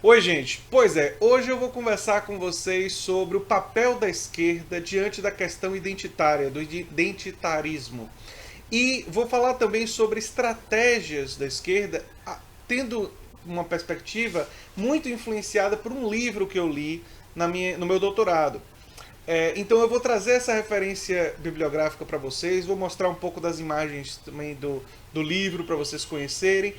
Oi, gente. Pois é, hoje eu vou conversar com vocês sobre o papel da esquerda diante da questão identitária, do identitarismo. E vou falar também sobre estratégias da esquerda, tendo uma perspectiva muito influenciada por um livro que eu li no meu doutorado. Então eu vou trazer essa referência bibliográfica para vocês, vou mostrar um pouco das imagens também do livro para vocês conhecerem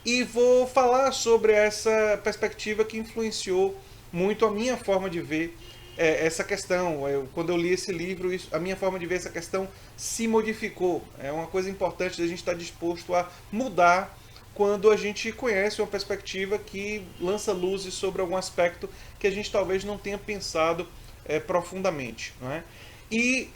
e vou falar sobre essa perspectiva que influenciou muito a minha forma de ver essa questão. Quando eu li esse livro, a minha forma de ver essa questão se modificou. É uma coisa importante da gente estar disposto a mudar quando a gente conhece uma perspectiva que lança luzes sobre algum aspecto que a gente talvez não tenha pensado profundamente. Não é? E,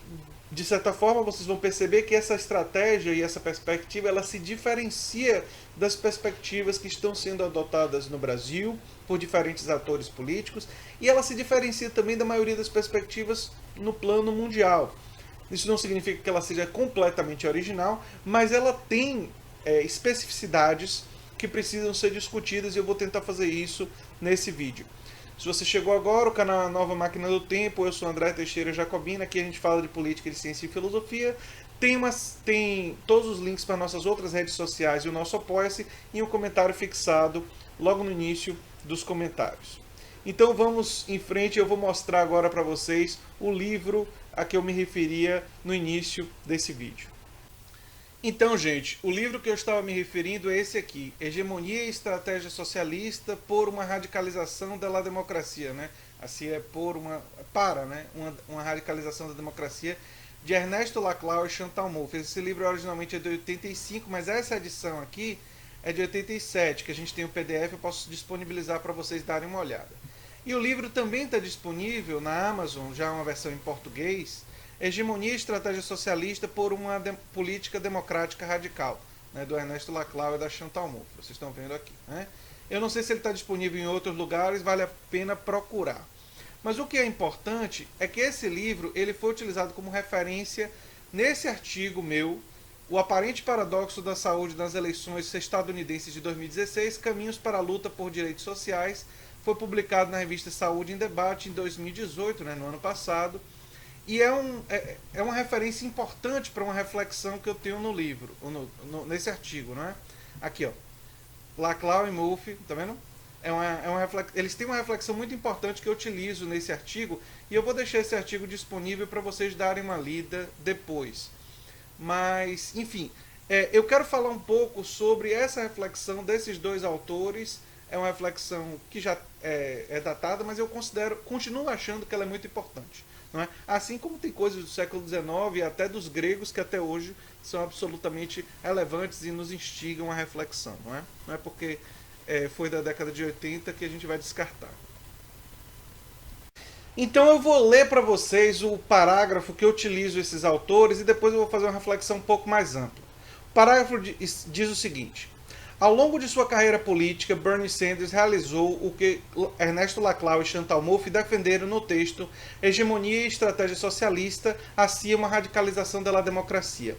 de certa forma, vocês vão perceber que essa estratégia e essa perspectiva ela se diferencia das perspectivas que estão sendo adotadas no Brasil por diferentes atores políticos e ela se diferencia também da maioria das perspectivas no plano mundial. Isso não significa que ela seja completamente original, mas ela tem especificidades que precisam ser discutidas e eu vou tentar fazer isso nesse vídeo. Se você chegou agora, o canal é a Nova Máquina do Tempo, eu sou André Teixeira Jacobina, aqui a gente fala de política, de ciência e filosofia. Tem todos os links para nossas outras redes sociais e o nosso Apoia-se e um comentário fixado logo no início dos comentários. Então vamos em frente, eu vou mostrar agora para vocês o livro a que eu me referia no início desse vídeo. Então, gente, o livro que eu estava me referindo é esse aqui, Hegemonia e Estratégia Socialista por uma Radicalização da Democracia, né? Assim é uma radicalização da democracia, de Ernesto Laclau e Chantal Mouffe. Esse livro originalmente é de 85, mas essa edição aqui é de 87, que a gente tem o PDF, eu posso disponibilizar para vocês darem uma olhada. E o livro também está disponível na Amazon, já uma versão em português, Hegemonia e Estratégia Socialista por uma Política Democrática Radical, né, do Ernesto Laclau e da Chantal Mouffe. Vocês estão vendo aqui. Né? Eu não sei se ele está disponível em outros lugares, vale a pena procurar. Mas o que é importante é que esse livro ele foi utilizado como referência nesse artigo meu, O Aparente Paradoxo da Saúde nas Eleições Estadunidenses de 2016, Caminhos para a Luta por Direitos Sociais. Foi publicado na revista Saúde em Debate em 2018, né, no ano passado. E é uma referência importante para uma reflexão que eu tenho no livro, nesse artigo, não é? Aqui, ó. Laclau e Mouffe, tá vendo? Eles têm uma reflexão muito importante que eu utilizo nesse artigo e eu vou deixar esse artigo disponível para vocês darem uma lida depois. Mas, enfim, eu quero falar um pouco sobre essa reflexão desses dois autores. É uma reflexão que já é datada, mas eu continuo achando que ela é muito importante. Não é? Assim como tem coisas do século XIX e até dos gregos que até hoje são absolutamente relevantes e nos instigam à reflexão. Não é porque foi da década de 80 que a gente vai descartar. Então eu vou ler para vocês o parágrafo que eu utilizo esses autores e depois eu vou fazer uma reflexão um pouco mais ampla. O parágrafo diz o seguinte: ao longo de sua carreira política, Bernie Sanders realizou o que Ernesto Laclau e Chantal Mouffe defenderam no texto Hegemonia e Estratégia Socialista, assim uma radicalização da democracia.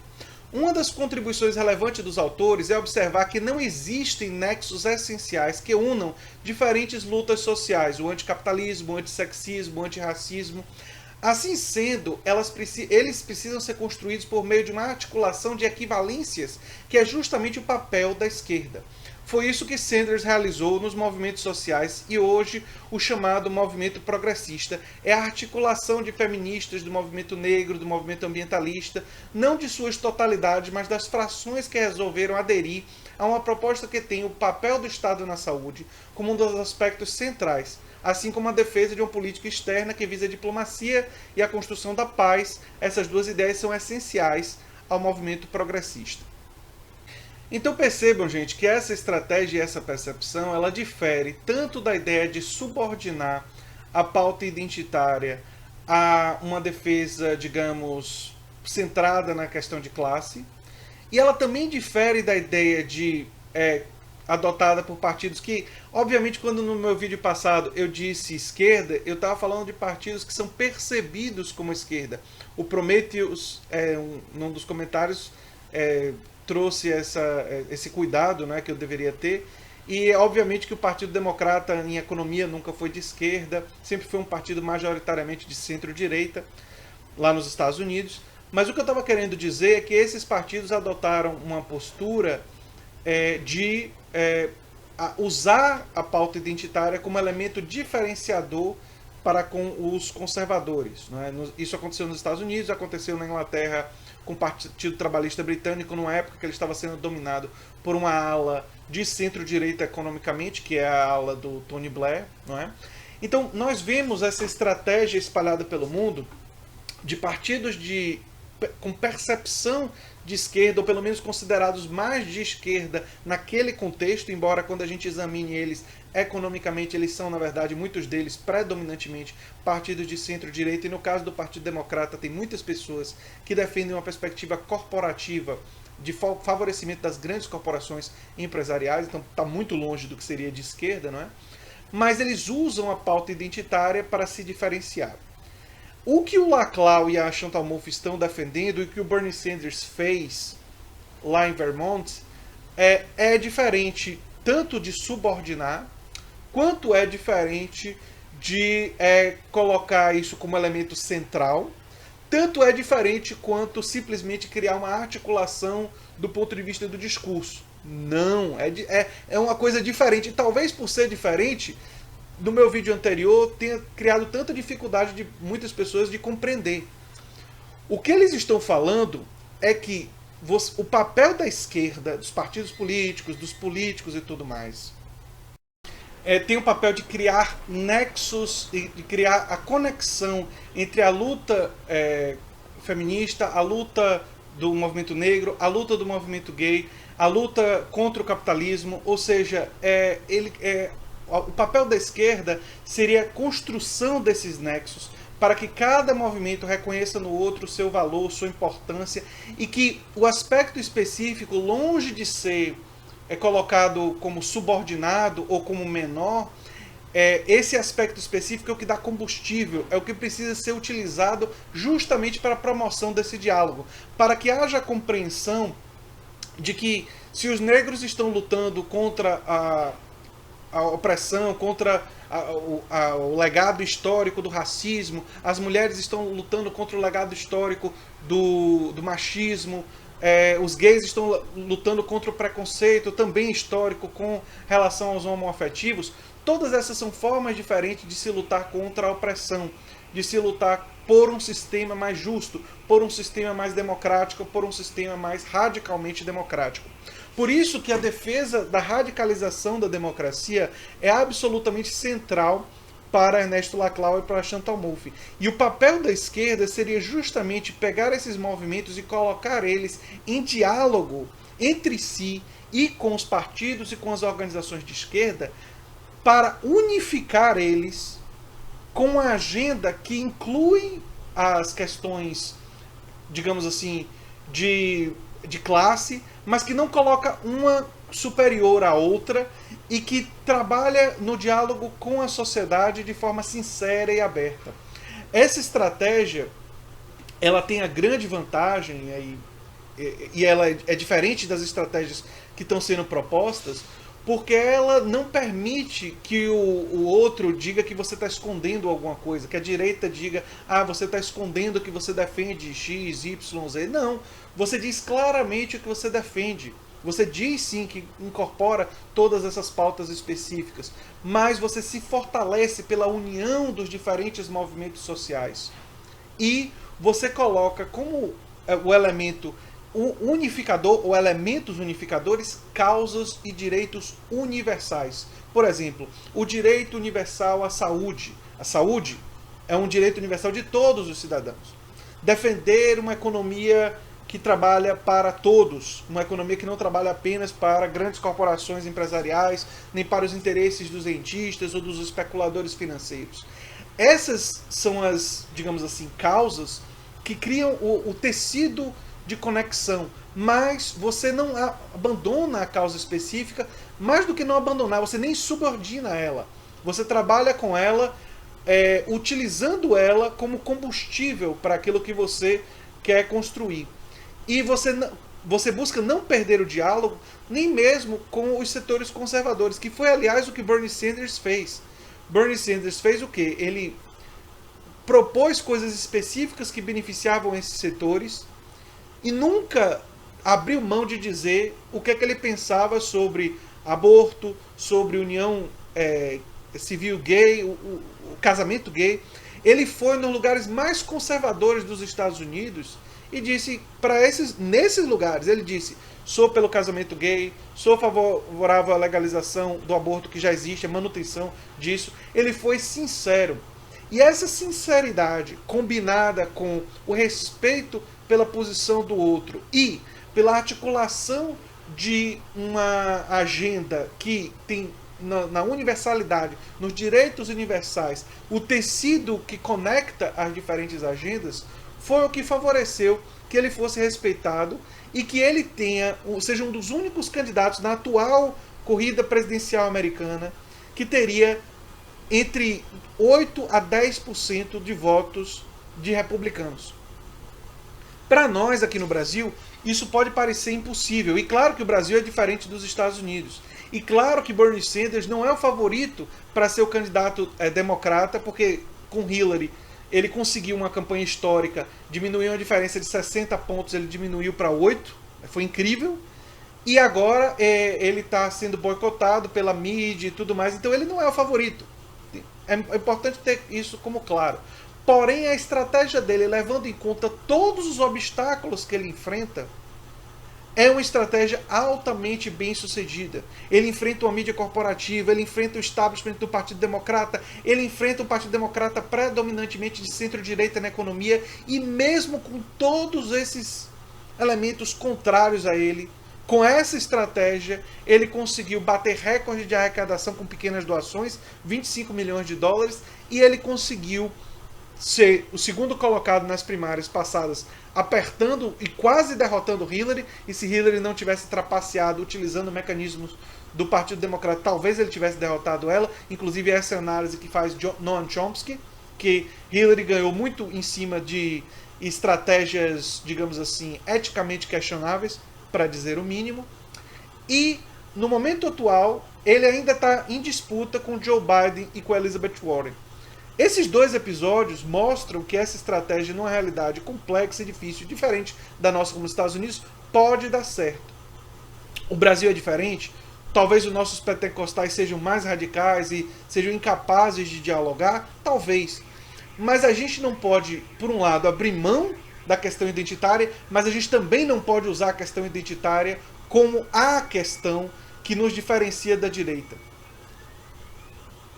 Uma das contribuições relevantes dos autores é observar que não existem nexos essenciais que unam diferentes lutas sociais, o anticapitalismo, o antissexismo, o antirracismo. Assim sendo, eles precisam ser construídos por meio de uma articulação de equivalências, que é justamente o papel da esquerda. Foi isso que Sanders realizou nos movimentos sociais e hoje o chamado movimento progressista é a articulação de feministas do movimento negro, do movimento ambientalista, não de suas totalidades, mas das frações que resolveram aderir a uma proposta que tem o papel do Estado na saúde como um dos aspectos centrais, assim como a defesa de uma política externa que visa a diplomacia e a construção da paz. Essas duas ideias são essenciais ao movimento progressista. Então percebam, gente, que essa estratégia e essa percepção, ela difere tanto da ideia de subordinar a pauta identitária a uma defesa, digamos, centrada na questão de classe, e ela também difere da ideia de adotada por partidos que, obviamente, quando no meu vídeo passado eu disse esquerda, eu estava falando de partidos que são percebidos como esquerda. O Prometheus, num dos comentários, trouxe esse cuidado, né, que eu deveria ter. E obviamente que o Partido Democrata em economia nunca foi de esquerda, sempre foi um partido majoritariamente de centro-direita lá nos Estados Unidos. Mas o que eu estava querendo dizer é que esses partidos adotaram uma postura de usar a pauta identitária como elemento diferenciador para com os conservadores. Não é? Isso aconteceu nos Estados Unidos, aconteceu na Inglaterra com o Partido Trabalhista Britânico, numa época que ele estava sendo dominado por uma ala de centro-direita economicamente, que é a ala do Tony Blair. Não é? Então, nós vemos essa estratégia espalhada pelo mundo de partidos com percepção de esquerda, ou pelo menos considerados mais de esquerda naquele contexto, embora quando a gente examine eles economicamente, eles são, na verdade, muitos deles predominantemente partidos de centro-direita, e no caso do Partido Democrata tem muitas pessoas que defendem uma perspectiva corporativa de favorecimento das grandes corporações empresariais, então está muito longe do que seria de esquerda, não é? Mas eles usam a pauta identitária para se diferenciar. O que o Laclau e a Chantal Mouffe estão defendendo e o que o Bernie Sanders fez lá em Vermont é diferente tanto de subordinar, quanto é diferente de colocar isso como elemento central, tanto é diferente quanto simplesmente criar uma articulação do ponto de vista do discurso. Não, é uma coisa diferente. E talvez por ser diferente, no meu vídeo anterior tenha criado tanta dificuldade de muitas pessoas de compreender. O que eles estão falando é que o papel da esquerda, dos partidos políticos, dos políticos e tudo mais, tem o papel de criar nexos, de criar a conexão entre a luta feminista, a luta do movimento negro, a luta do movimento gay, a luta contra o capitalismo, ou seja, o papel da esquerda seria a construção desses nexos para que cada movimento reconheça no outro o seu valor, sua importância, e que o aspecto específico, longe de ser colocado como subordinado ou como menor, esse aspecto específico é o que dá combustível, é o que precisa ser utilizado justamente para a promoção desse diálogo, para que haja compreensão de que se os negros estão lutando contra a opressão, contra o legado histórico do racismo, as mulheres estão lutando contra o legado histórico do machismo, os gays estão lutando contra o preconceito também histórico com relação aos homoafetivos. Todas essas são formas diferentes de se lutar contra a opressão, de se lutar por um sistema mais justo, por um sistema mais democrático, por um sistema mais radicalmente democrático. Por isso que a defesa da radicalização da democracia é absolutamente central para Ernesto Laclau e para Chantal Mouffe. E o papel da esquerda seria justamente pegar esses movimentos e colocar eles em diálogo entre si e com os partidos e com as organizações de esquerda para unificar eles com uma agenda que inclui as questões, digamos assim, de classe, mas que não coloca uma superior à outra e que trabalha no diálogo com a sociedade de forma sincera e aberta. Essa estratégia, ela tem a grande vantagem, e ela é diferente das estratégias que estão sendo propostas, porque ela não permite que o outro diga que você está escondendo alguma coisa, que a direita diga, você está escondendo que você defende X, Y, Z. Não, você diz claramente o que você defende. Você diz sim que incorpora todas essas pautas específicas, mas você se fortalece pela união dos diferentes movimentos sociais. E você coloca como o elemento unificador, ou elementos unificadores, causas e direitos universais. Por exemplo, o direito universal à saúde. A saúde é um direito universal de todos os cidadãos. Defender uma economia que trabalha para todos, uma economia que não trabalha apenas para grandes corporações empresariais, nem para os interesses dos rentistas ou dos especuladores financeiros. Essas são as, digamos assim, causas que criam o tecido de conexão, mas você não abandona a causa específica, mais do que não abandonar, você nem subordina ela. Você trabalha com ela, utilizando ela como combustível para aquilo que você quer construir. E você você busca não perder o diálogo, nem mesmo com os setores conservadores, que foi, aliás, o que Bernie Sanders fez. Bernie Sanders fez o quê? Ele propôs coisas específicas que beneficiavam esses setores e nunca abriu mão de dizer o que é que ele pensava sobre aborto, sobre união civil gay, o casamento gay. Ele foi nos lugares mais conservadores dos Estados Unidos e disse nesses lugares, ele disse: sou pelo casamento gay, sou favorável à legalização do aborto que já existe, a manutenção disso. Ele foi sincero. E essa sinceridade, combinada com o respeito pela posição do outro e pela articulação de uma agenda que tem na universalidade, nos direitos universais, o tecido que conecta as diferentes agendas, foi o que favoreceu que ele fosse respeitado e que ele seja um dos únicos candidatos na atual corrida presidencial americana que teria entre 8 a 10% de votos de republicanos. Para nós aqui no Brasil, isso pode parecer impossível. E claro que o Brasil é diferente dos Estados Unidos. E claro que Bernie Sanders não é o favorito para ser o candidato democrata, porque com Hillary ele conseguiu uma campanha histórica, diminuiu a diferença de 60 pontos, ele diminuiu para 8, foi incrível. E agora ele está sendo boicotado pela mídia e tudo mais, então ele não é o favorito. É importante ter isso como claro. Porém, a estratégia dele, levando em conta todos os obstáculos que ele enfrenta, é uma estratégia altamente bem sucedida. Ele enfrenta uma mídia corporativa, ele enfrenta o establishment do Partido Democrata, ele enfrenta um Partido Democrata predominantemente de centro-direita na economia, e mesmo com todos esses elementos contrários a ele, com essa estratégia, ele conseguiu bater recorde de arrecadação com pequenas doações, 25 milhões de dólares, e ele conseguiu ser o segundo colocado nas primárias passadas, apertando e quase derrotando Hillary, e se Hillary não tivesse trapaceado utilizando mecanismos do Partido Democrata, talvez ele tivesse derrotado ela. Inclusive essa é a análise que faz Noam Chomsky, que Hillary ganhou muito em cima de estratégias, digamos assim, eticamente questionáveis, para dizer o mínimo. E no momento atual, ele ainda está em disputa com Joe Biden e com Elizabeth Warren. Esses dois episódios mostram que essa estratégia, numa realidade complexa e difícil, diferente da nossa como os Estados Unidos, pode dar certo. O Brasil é diferente, talvez os nossos pentecostais sejam mais radicais e sejam incapazes de dialogar, talvez. Mas a gente não pode, por um lado, abrir mão da questão identitária, mas a gente também não pode usar a questão identitária como a questão que nos diferencia da direita.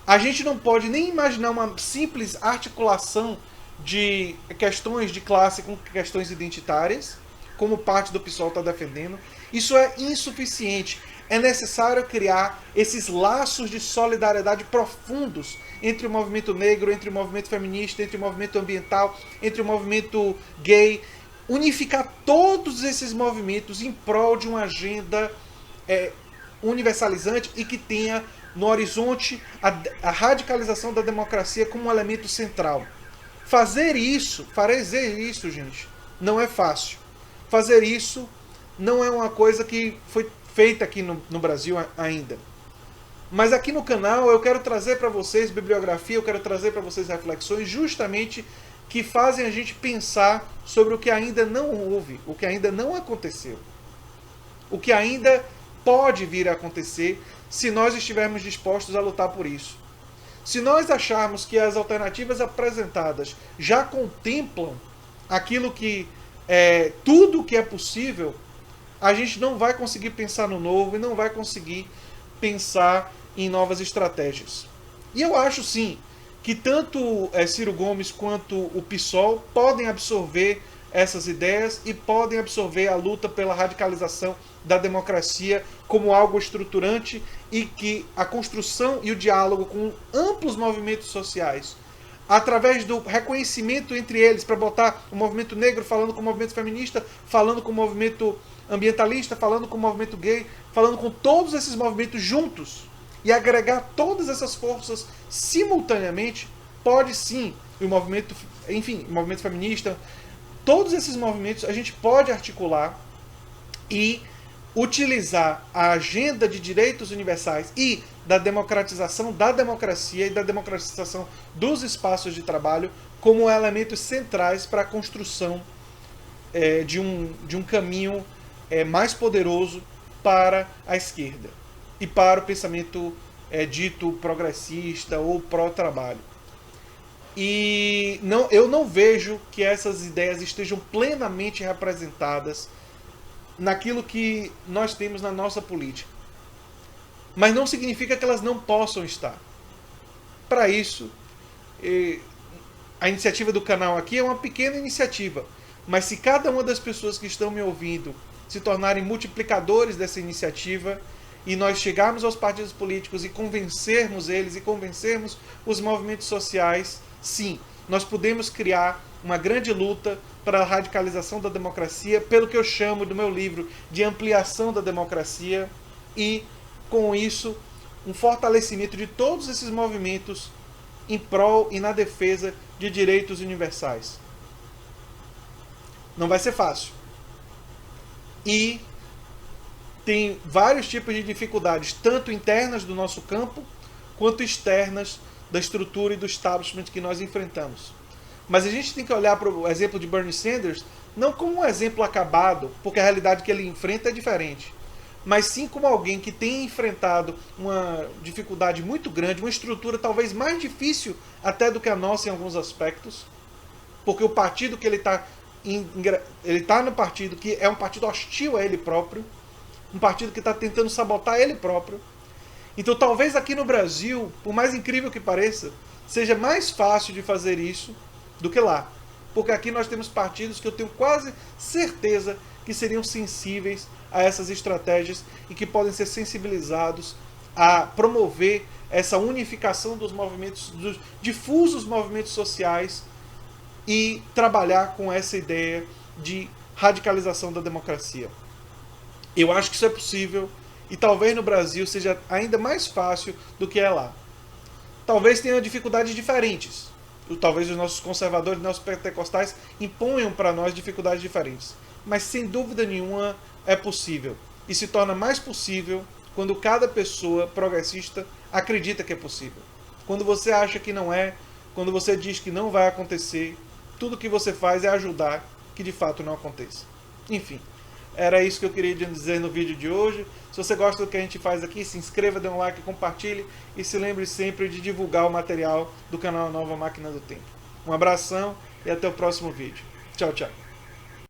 A gente não pode nem imaginar uma simples articulação de questões de classe com questões identitárias, como parte do PSOL está defendendo. Isso é insuficiente. É necessário criar esses laços de solidariedade profundos entre o movimento negro, entre o movimento feminista, entre o movimento ambiental, entre o movimento gay. Unificar todos esses movimentos em prol de uma agenda universalizante e que tenha no horizonte a radicalização da democracia como um elemento central. Fazer isso, gente, não é fácil. Fazer isso não é uma coisa que foi feita aqui no Brasil ainda. Mas aqui no canal eu quero trazer para vocês bibliografia, eu quero trazer para vocês reflexões justamente que fazem a gente pensar sobre o que ainda não houve, o que ainda não aconteceu. O que ainda pode vir a acontecer se nós estivermos dispostos a lutar por isso. Se nós acharmos que as alternativas apresentadas já contemplam aquilo que tudo que é possível, a gente não vai conseguir pensar no novo e não vai conseguir pensar em novas estratégias. E eu acho sim que tanto Ciro Gomes quanto o PSOL podem absorver essas ideias e podem absorver a luta pela radicalização da democracia como algo estruturante, e que a construção e o diálogo com amplos movimentos sociais, através do reconhecimento entre eles, para botar o movimento negro falando com o movimento feminista, falando com o movimento ambientalista, falando com o movimento gay, falando com todos esses movimentos juntos, e agregar todas essas forças simultaneamente, pode sim, o movimento, enfim, o movimento feminista, todos esses movimentos a gente pode articular e utilizar a agenda de direitos universais e da democratização da democracia e da democratização dos espaços de trabalho como elementos centrais para a construção de um caminho mais poderoso para a esquerda e para o pensamento dito progressista ou pró-trabalho. E eu não vejo que essas ideias estejam plenamente representadas naquilo que nós temos na nossa política. Mas não significa que elas não possam estar. Para isso, a iniciativa do canal aqui é uma pequena iniciativa. Mas se cada uma das pessoas que estão me ouvindo se tornarem multiplicadores dessa iniciativa e nós chegarmos aos partidos políticos e convencermos eles e convencermos os movimentos sociais, sim, nós podemos criar uma grande luta para a radicalização da democracia, pelo que eu chamo do meu livro de ampliação da democracia, e com isso um fortalecimento de todos esses movimentos em prol e na defesa de direitos universais. Não vai ser fácil. E tem vários tipos de dificuldades, tanto internas do nosso campo, quanto externas da estrutura e do establishment que nós enfrentamos. Mas a gente tem que olhar para o exemplo de Bernie Sanders não como um exemplo acabado, porque a realidade que ele enfrenta é diferente, mas sim como alguém que tem enfrentado uma dificuldade muito grande, uma estrutura talvez mais difícil até do que a nossa em alguns aspectos, porque o partido que ele está no partido que é um partido hostil a ele próprio, um partido que está tentando sabotar ele próprio. Então talvez aqui no Brasil, por mais incrível que pareça, seja mais fácil de fazer isso do que lá. Porque aqui nós temos partidos que eu tenho quase certeza que seriam sensíveis a essas estratégias e que podem ser sensibilizados a promover essa unificação dos movimentos, dos difusos movimentos sociais, e trabalhar com essa ideia de radicalização da democracia. Eu acho que isso é possível e talvez no Brasil seja ainda mais fácil do que é lá. Talvez tenha dificuldades diferentes. Talvez os nossos conservadores, nossos pentecostais imponham para nós dificuldades diferentes. Mas sem dúvida nenhuma é possível. E se torna mais possível quando cada pessoa progressista acredita que é possível. Quando você acha que não é, quando você diz que não vai acontecer, tudo que você faz é ajudar que de fato não aconteça. Enfim, era isso que eu queria dizer no vídeo de hoje. Se você gosta do que a gente faz aqui, se inscreva, dê um like, compartilhe e se lembre sempre de divulgar o material do canal Nova Máquina do Tempo. Um abração e até o próximo vídeo. Tchau, tchau.